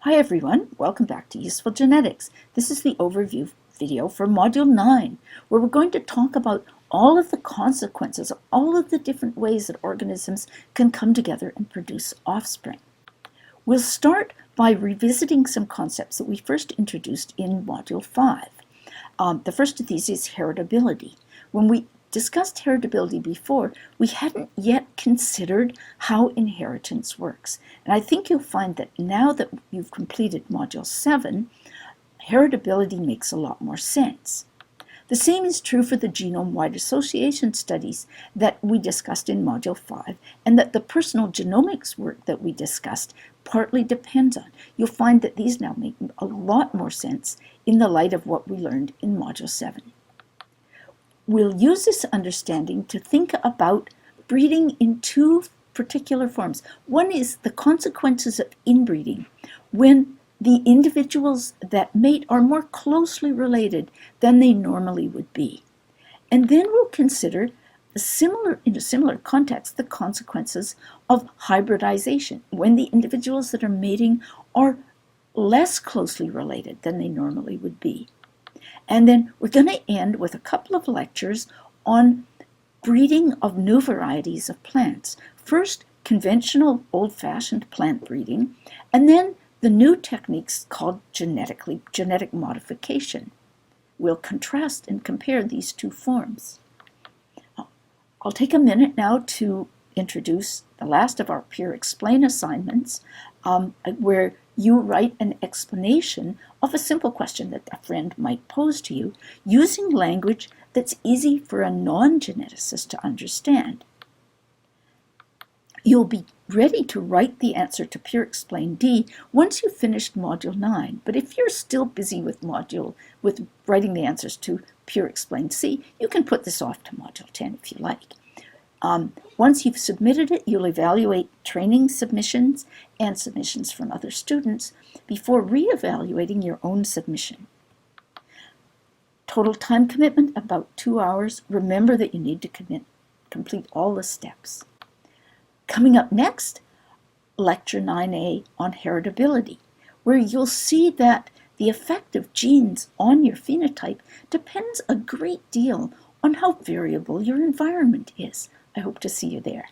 Hi everyone, welcome back to Useful Genetics. This is the overview video for Module 9, where we're going to talk about all of the consequences of all of the different ways that organisms can come together and produce offspring. We'll start by revisiting some concepts that we first introduced in Module 5. The first of these is heritability. When we discussed heritability before, we hadn't yet considered how inheritance works. And I think you'll find that now that you've completed Module 7, heritability makes a lot more sense. The same is true for the genome-wide association studies that we discussed in Module 5, and that the personal genomics work that we discussed partly depends on. You'll find that these now make a lot more sense in the light of what we learned in Module 7. We'll use this understanding to think about breeding in two particular forms. One is the consequences of inbreeding, when the individuals that mate are more closely related than they normally would be. And then we'll consider in a similar context, the consequences of hybridization, when the individuals that are mating are less closely related than they normally would be. And then we're going to end with a couple of lectures on breeding of new varieties of plants. First, conventional old-fashioned plant breeding, and then the new techniques called genetic modification. We'll contrast and compare these two forms. I'll take a minute now to introduce the last of our PeerExplain assignments, where you write an explanation of a simple question that a friend might pose to you using language that's easy for a non-geneticist to understand. You'll be ready to write the answer to PeerExplain D once you've finished Module 9, but if you're still busy with writing the answers to PeerExplain C, you can put this off to Module 10 if you like. Once you've submitted it, you'll evaluate training submissions and submissions from other students before re-evaluating your own submission. Total time commitment, about 2 hours. Remember that you need to complete all the steps. Coming up next, Lecture 9A on heritability, where you'll see that the effect of genes on your phenotype depends a great deal on how variable your environment is. I hope to see you there.